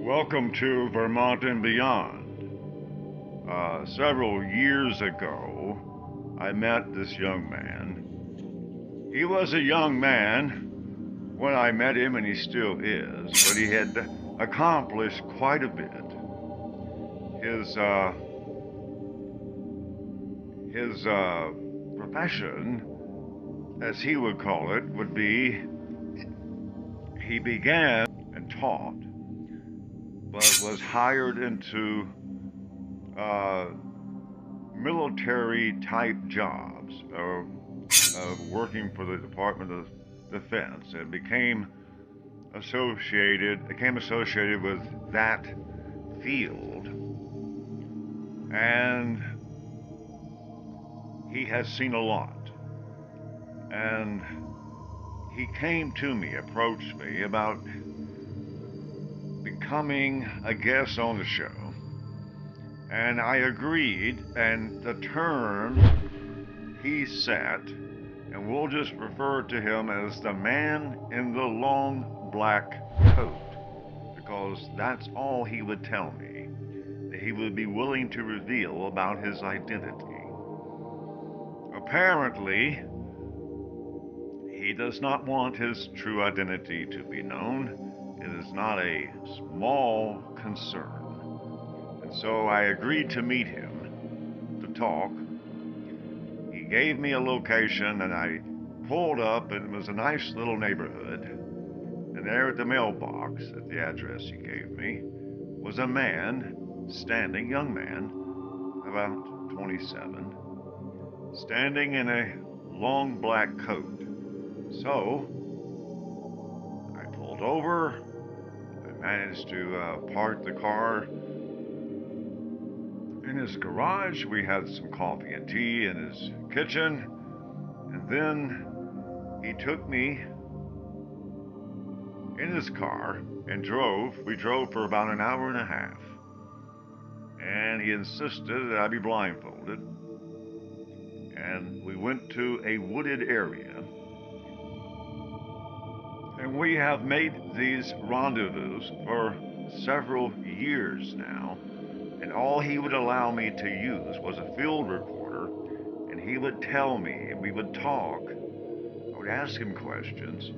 Welcome to Vermont and Beyond. Several years ago, I met this young man. He was a young man when I met him, and he still is, but he had accomplished quite a bit. His profession, as he would call it, would be he began and taught, but was hired into military type jobs, working for the Department of Defense, and became associated with that field. And he has seen a lot. And he came to me, approached me about becoming a guest on the show. And I agreed, and the term he set, and we'll just refer to him as the man in the long black coat, because that's all he would tell me, that he would be willing to reveal about his identity. Apparently, he does not want his true identity to be known. It is not a small concern. And so I agreed to meet him to talk. He gave me a location, and I pulled up, and it was a nice little neighborhood. And there at the mailbox, at the address he gave me, was a man standing, young man, about 27, standing in a long black coat. So I pulled over. I managed to park the car in his garage. We had some coffee and tea in his kitchen, and then he took me in his car and drove. We drove for about an hour and a half, and he insisted that I be blindfolded, and we went to a wooded area. And we have made these rendezvous for several years now, and all he would allow me to use was a field recorder, and he would tell me, and we would talk. I would ask him questions,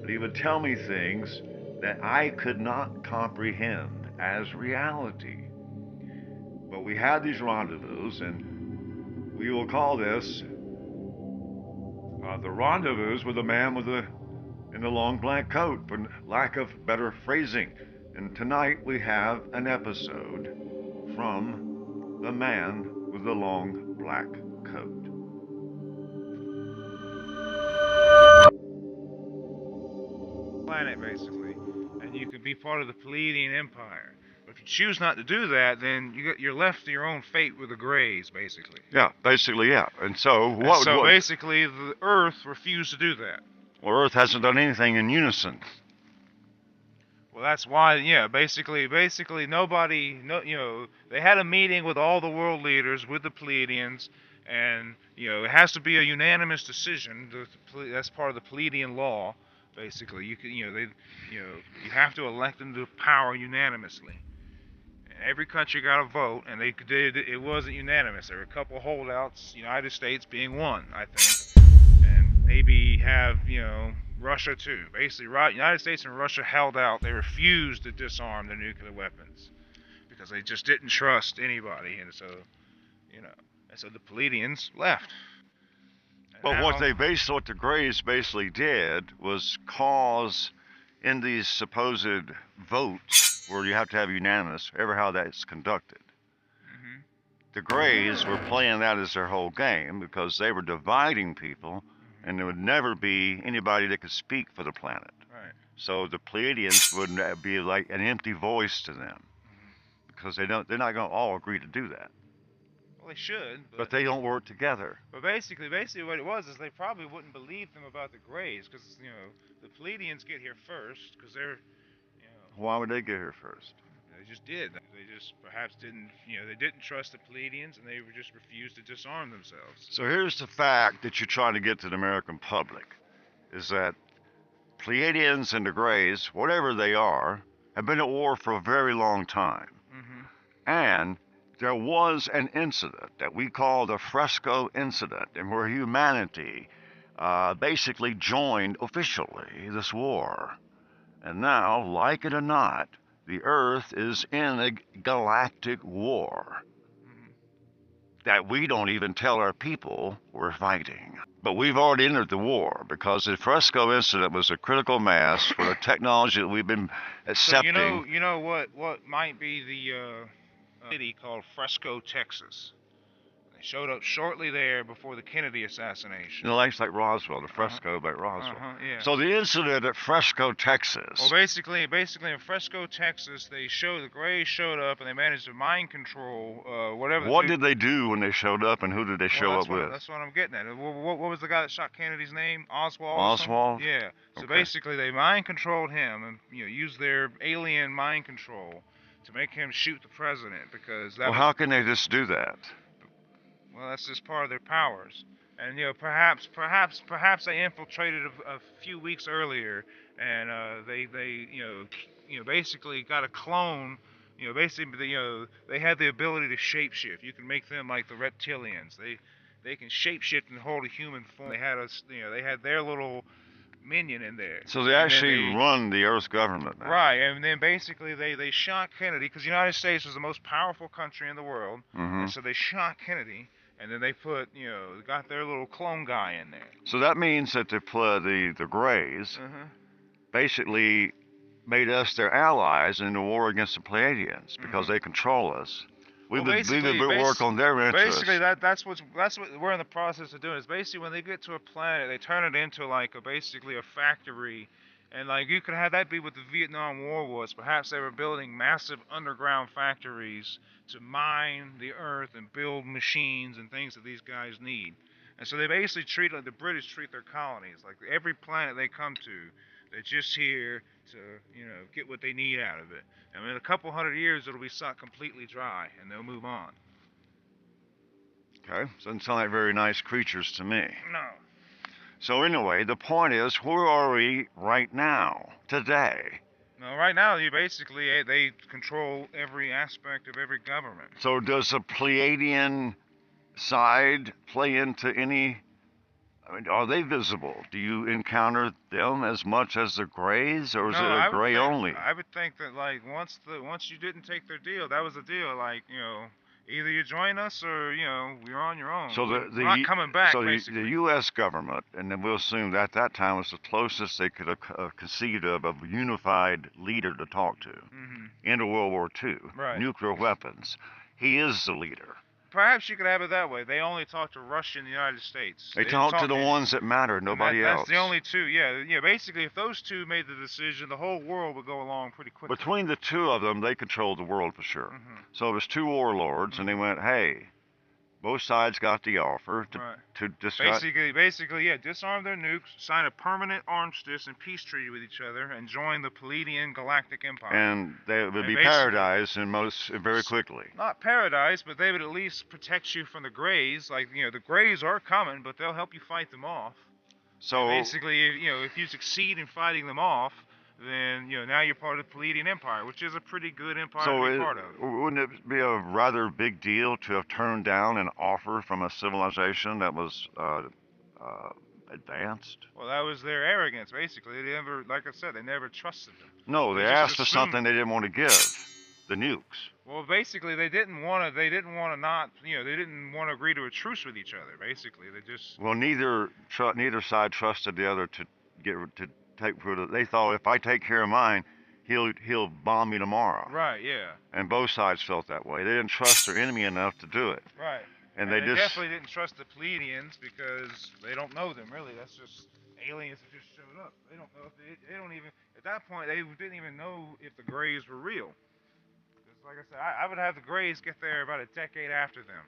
but he would tell me things that I could not comprehend as reality. But we had these rendezvous, and we will call this the rendezvous with the man in the long black coat, for lack of better phrasing. And tonight we have an episode from the man with the long black coat. Planet, basically, and you could be part of the Pleadian Empire. But if you choose not to do that, then you're left to your own fate with the Greys, basically. Yeah, basically, yeah. And so basically, the Earth refused to do that. Well, Earth hasn't done anything in unison. Well, that's why, yeah, basically, nobody, they had a meeting with all the world leaders, with the Pleadians, and, it has to be a unanimous decision. That's part of the Pleadian law, basically. You have to elect them to power unanimously. And every country got a vote, and it wasn't unanimous. There were a couple holdouts, United States being one, I think, and maybe have, Russia too. Basically, United States and Russia held out. They refused to disarm their nuclear weapons because they just didn't trust anybody, and so, the Pleadians left. But what the Greys basically did was cause, in these supposed votes where you have to have unanimous, ever how that's conducted. Mm-hmm. The Greys were playing that as their whole game because they were dividing people. And there would never be anybody that could speak for the planet. Right. So the Pleadians would be like an empty voice to them, because they're not going to all agree to do that. Well, they should, but they don't work together. But basically, what it was is they probably wouldn't believe them about the Greys, because the Pleadians get here first, because they're, Why would they get here first? They just did. They just perhaps didn't, they didn't trust the Pleadians, and they just refused to disarm themselves. So here's the fact that you're trying to get to the American public, is that Pleiadians and the Greys, whatever they are, have been at war for a very long time. And there was an incident that we call the Fresco Incident, and where humanity basically joined officially this war. And now, like it or not, the Earth is in a galactic war that we don't even tell our people we're fighting. But we've already entered the war because the Fresco Incident was a critical mass for the technology that we've been accepting. So you know what might be the city called Fresco, Texas. They showed up shortly there before the Kennedy assassination. Like Roswell, the Fresco by Roswell. Yeah. So the incident at Fresco, Texas. Well, basically in Fresco, Texas, the Greys showed up and they managed to mind control whatever. What did they do when they showed up, and who did they show up with? That's what I'm getting at. What was the guy that shot Kennedy's name? Oswald. Oswald. Yeah. So okay. Basically, they mind controlled him and used their alien mind control to make him shoot the president because that. Well, how can they just do that? Well, that's just part of their powers. And perhaps they infiltrated a few weeks earlier, and they basically got a clone. Basically they had the ability to shapeshift. You can make them like the reptilians. They can shapeshift and hold a human form. They had their little minion in there. So they actually run the Earth's government now. Right, and then basically they shot Kennedy because the United States was the most powerful country in the world, and so they shot Kennedy. And then they got their little clone guy in there. So that means that the Greys basically made us their allies in the war against the Pleiadians because they control us. We've been work on their interests. Basically, that's what we're in the process of doing. Is basically when they get to a planet, they turn it into basically a factory. And you could have that be what the Vietnam War was. Perhaps they were building massive underground factories to mine the earth and build machines and things that these guys need. And so they basically treat like the British treat their colonies. Like every planet they come to, they're just here to get what they need out of it. And in a couple hundred years, it'll be sucked completely dry, and they'll move on. Okay, doesn't sound like very nice creatures to me. No. So anyway, the point is, where are we right now, today? No, right now, they control every aspect of every government. So does the Pleiadian side play into any? I mean, are they visible? Do you encounter them as much as the Greys, or is it a Grey only? I would think that once you didn't take their deal, that was the deal. Either you join us or you're on your own. So we're not coming back. So the U.S. government, and then we'll assume that time was the closest they could have conceived of a unified leader to talk to. Into World War II, nuclear weapons. He is the leader. Perhaps you could have it that way. They only talk to Russia and the United States. They talk to the ones that matter, nobody else. That's the only two. Yeah. Basically, if those two made the decision, the whole world would go along pretty quickly. Between the two of them, they controlled the world for sure. So it was two warlords, and they went, "Hey, both sides got the offer to discuss." Basically, disarm their nukes, sign a permanent armistice and peace treaty with each other, and join the Pleadian galactic empire. And they would be paradise very quickly. Not paradise, but they would at least protect you from the Greys. The Greys are coming, but they'll help you fight them off. So and basically, if you succeed in fighting them off, then now you're part of the Pleadian Empire, which is a pretty good empire to be part of. Wouldn't it be a rather big deal to have turned down an offer from a civilization that was advanced? Well, that was their arrogance, basically. They never, like I said, they never trusted them. No, they asked for something they didn't want to give, the nukes. Well, basically, they didn't want to agree to a truce with each other. Basically, they just. Well, neither side trusted the other to take for it. They thought, if I take care of mine, he'll bomb me tomorrow. Right. Yeah. And both sides felt that way. They didn't trust their enemy enough to do it. Right. And they definitely didn't trust the Pleadians because they don't know them really. That's just aliens that just showed up. They don't know if they don't even at that point they didn't even know if the Greys were real. Because like I said, I would have the Greys get there about a decade after them.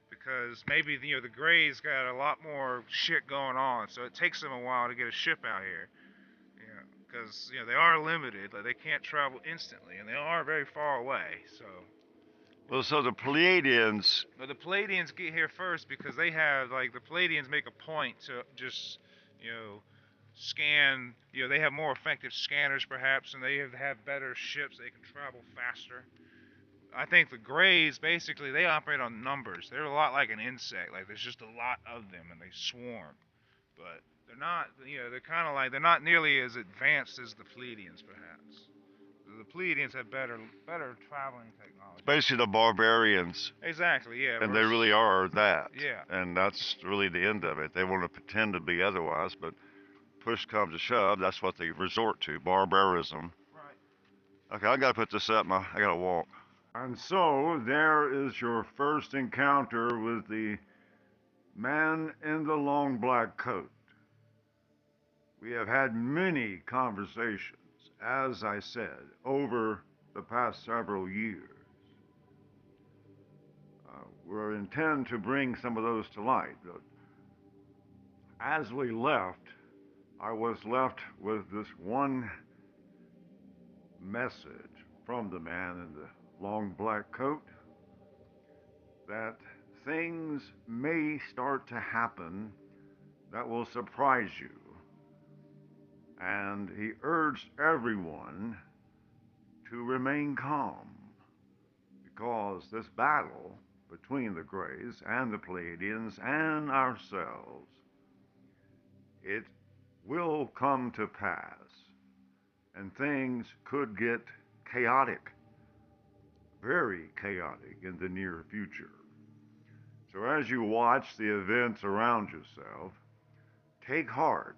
Because maybe the Greys got a lot more shit going on, so it takes them a while to get a ship out here. Because they are limited, they can't travel instantly, and they are very far away. So the Pleiadians. But the Pleiadians get here first because they have the Pleiadians make a point to just scan. They have more effective scanners, perhaps, and they have better ships. They can travel faster. I think the Greys, basically, they operate on numbers. They're a lot like an insect. Like, there's just a lot of them, and they swarm. But they're not, they're kind of like, they're not nearly as advanced as the Pleadians, perhaps. The Pleadians have better traveling technology. Basically, the barbarians. Exactly, yeah. And they really are that. Yeah. And that's really the end of it. They want to pretend to be otherwise, but push comes to shove, that's what they resort to, barbarism. Right. Okay, I gotta put this up. I gotta walk. And so there is your first encounter with the man in the long black coat. We have had many conversations, as I said, over the past several years. We intend to bring some of those to light. But as we left, I was left with this one message from the man in the long black coat that things may start to happen that will surprise you. And he urged everyone to remain calm because this battle between the Greys and the Pleadians and ourselves, it will come to pass, and things could get chaotic, very chaotic in the near future. So as you watch the events around yourself, take heart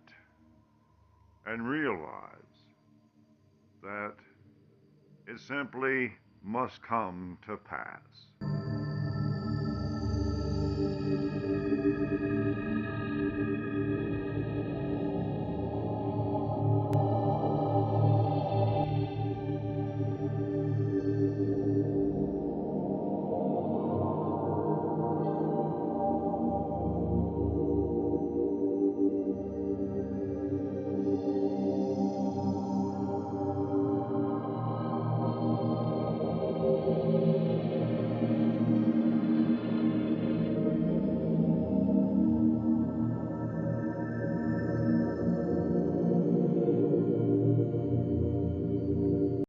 and realize that it simply must come to pass.